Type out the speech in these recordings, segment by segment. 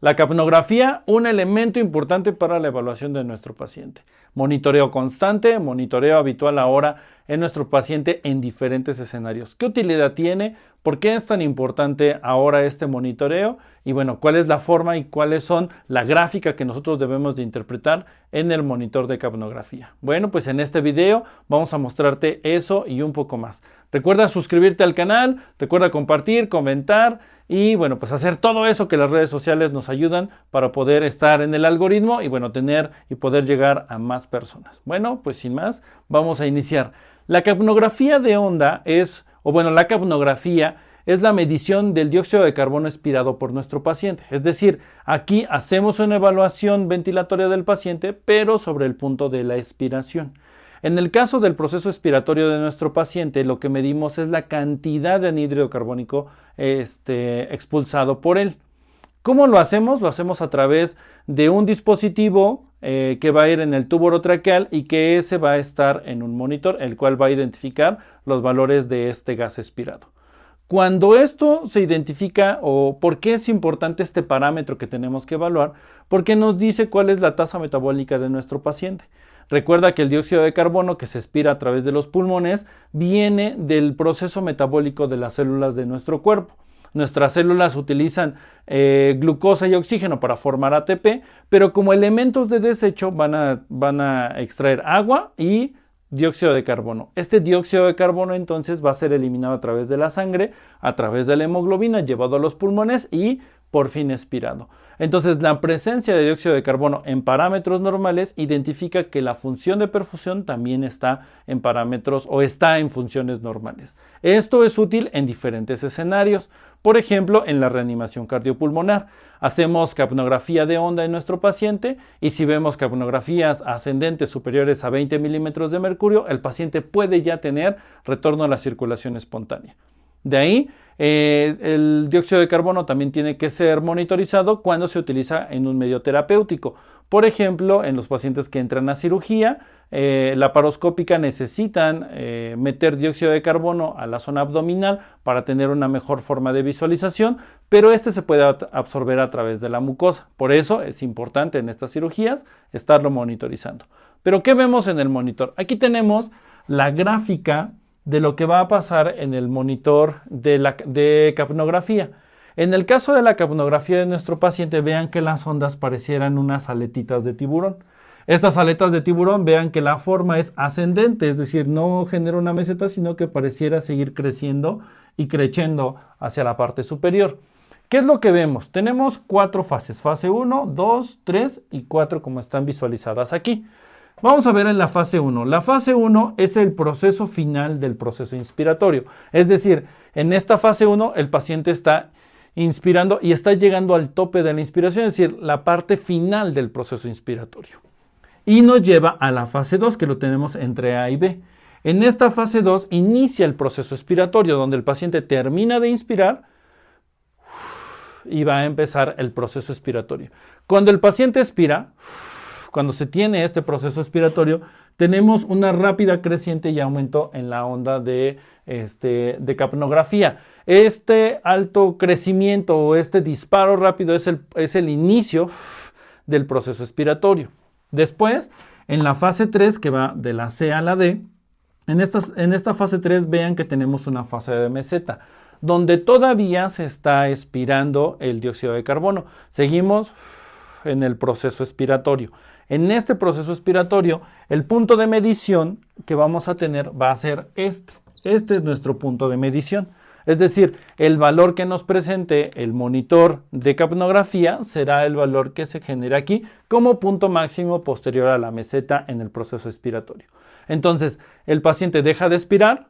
La capnografía, un elemento importante para la evaluación de nuestro paciente. Monitoreo constante, monitoreo habitual ahora en nuestro paciente en diferentes escenarios. ¿Qué utilidad tiene? ¿Por qué es tan importante ahora este monitoreo? Y bueno, ¿cuál es la forma y cuáles son la gráfica que nosotros debemos de interpretar en el monitor de capnografía? Bueno, pues en este video vamos a mostrarte eso y un poco más. Recuerda suscribirte al canal, recuerda compartir, comentar y bueno, pues hacer todo eso que las redes sociales nos ayudan para poder estar en el algoritmo y bueno, tener y poder llegar a más personas. Bueno, pues sin más, vamos a iniciar. La capnografía de onda la capnografía es la medición del dióxido de carbono expirado por nuestro paciente. Es decir, aquí hacemos una evaluación ventilatoria del paciente, pero sobre el punto de la expiración. En el caso del proceso expiratorio de nuestro paciente, lo que medimos es la cantidad de anhídrido carbónico expulsado por él. ¿Cómo lo hacemos? Lo hacemos a través de un dispositivo que va a ir en el tubo orotraqueal y que ese va a estar en un monitor, el cual va a identificar los valores de este gas expirado. Cuando esto se identifica, o por qué es importante este parámetro que tenemos que evaluar, porque nos dice cuál es la tasa metabólica de nuestro paciente. Recuerda que el dióxido de carbono que se expira a través de los pulmones viene del proceso metabólico de las células de nuestro cuerpo. Nuestras células utilizan glucosa y oxígeno para formar ATP, pero como elementos de desecho van a extraer agua y dióxido de carbono. Este dióxido de carbono entonces va a ser eliminado a través de la sangre, a través de la hemoglobina, llevado a los pulmones y por fin expirado. Entonces, la presencia de dióxido de carbono en parámetros normales identifica que la función de perfusión también está en parámetros o está en funciones normales. Esto es útil en diferentes escenarios. Por ejemplo, en la reanimación cardiopulmonar. Hacemos capnografía de onda en nuestro paciente y si vemos capnografías ascendentes superiores a 20 milímetros de mercurio, el paciente puede ya tener retorno a la circulación espontánea. De ahí, el dióxido de carbono también tiene que ser monitorizado cuando se utiliza en un medio terapéutico. Por ejemplo, en los pacientes que entran a cirugía laparoscópica necesitan meter dióxido de carbono a la zona abdominal para tener una mejor forma de visualización, pero este se puede absorber a través de la mucosa. Por eso es importante en estas cirugías estarlo monitorizando. Pero ¿qué vemos en el monitor? Aquí tenemos la gráfica de lo que va a pasar en el monitor de capnografía. En el caso de la capnografía de nuestro paciente, vean que las ondas parecieran unas aletitas de tiburón. Estas aletas de tiburón, vean que la forma es ascendente, es decir, no genera una meseta, sino que pareciera seguir creciendo y creciendo hacia la parte superior. ¿Qué es lo que vemos? Tenemos 4 fases, fase 1, 2, 3 y 4 como están visualizadas aquí. Vamos a ver en la fase 1. La fase 1 es el proceso final del proceso inspiratorio. Es decir, en esta fase 1 el paciente está inspirando y está llegando al tope de la inspiración, es decir, la parte final del proceso inspiratorio. Y nos lleva a la fase 2, que lo tenemos entre A y B. En esta fase 2 inicia el proceso expiratorio, donde el paciente termina de inspirar y va a empezar el proceso expiratorio. Cuando el paciente expira, cuando se tiene este proceso expiratorio, tenemos una rápida creciente y aumento en la onda de capnografía. Este alto crecimiento o este disparo rápido es el inicio del proceso expiratorio. Después, en la fase 3, que va de la C a la D, en esta fase 3 vean que tenemos una fase de meseta, donde todavía se está expirando el dióxido de carbono. Seguimos en el proceso expiratorio. En este proceso expiratorio, el punto de medición que vamos a tener va a ser este. Este es nuestro punto de medición. Es decir, el valor que nos presente el monitor de capnografía será el valor que se genera aquí como punto máximo posterior a la meseta en el proceso expiratorio. Entonces, el paciente deja de expirar,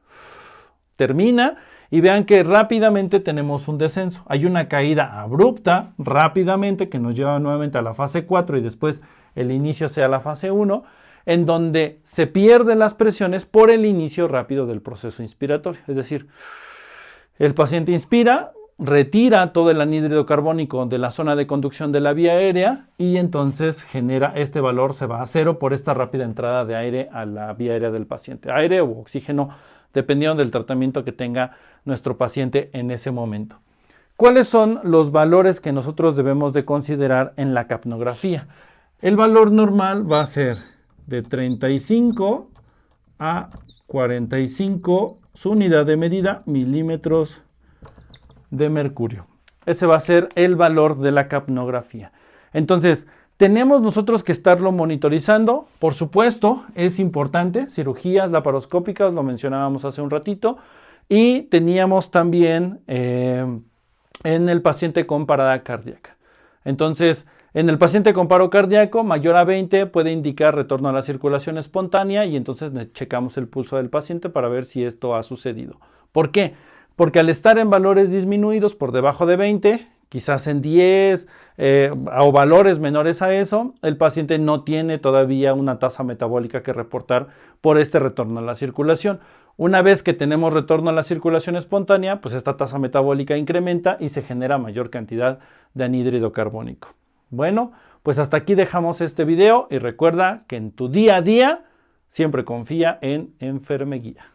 termina y vean que rápidamente tenemos un descenso. Hay una caída abrupta rápidamente que nos lleva nuevamente a la fase 4 y después el inicio sea la fase 1, en donde se pierden las presiones por el inicio rápido del proceso inspiratorio. Es decir, el paciente inspira, retira todo el anhídrido carbónico de la zona de conducción de la vía aérea y entonces genera este valor, se va a 0 por esta rápida entrada de aire a la vía aérea del paciente. Aire o oxígeno, dependiendo del tratamiento que tenga nuestro paciente en ese momento. ¿Cuáles son los valores que nosotros debemos de considerar en la capnografía? El valor normal va a ser de 35 a 45, su unidad de medida, milímetros de mercurio. Ese va a ser el valor de la capnografía. Entonces, tenemos nosotros que estarlo monitorizando. Por supuesto, es importante, cirugías laparoscópicas, lo mencionábamos hace un ratito, y teníamos también en el paciente con parada cardíaca. Entonces, en el paciente con paro cardíaco mayor a 20 puede indicar retorno a la circulación espontánea y entonces checamos el pulso del paciente para ver si esto ha sucedido. ¿Por qué? Porque al estar en valores disminuidos por debajo de 20, quizás en 10 o valores menores a eso, el paciente no tiene todavía una tasa metabólica que reportar por este retorno a la circulación. Una vez que tenemos retorno a la circulación espontánea, pues esta tasa metabólica incrementa y se genera mayor cantidad de anhídrido carbónico. Bueno, pues hasta aquí dejamos este video y recuerda que en tu día a día siempre confía en Enfermeguía.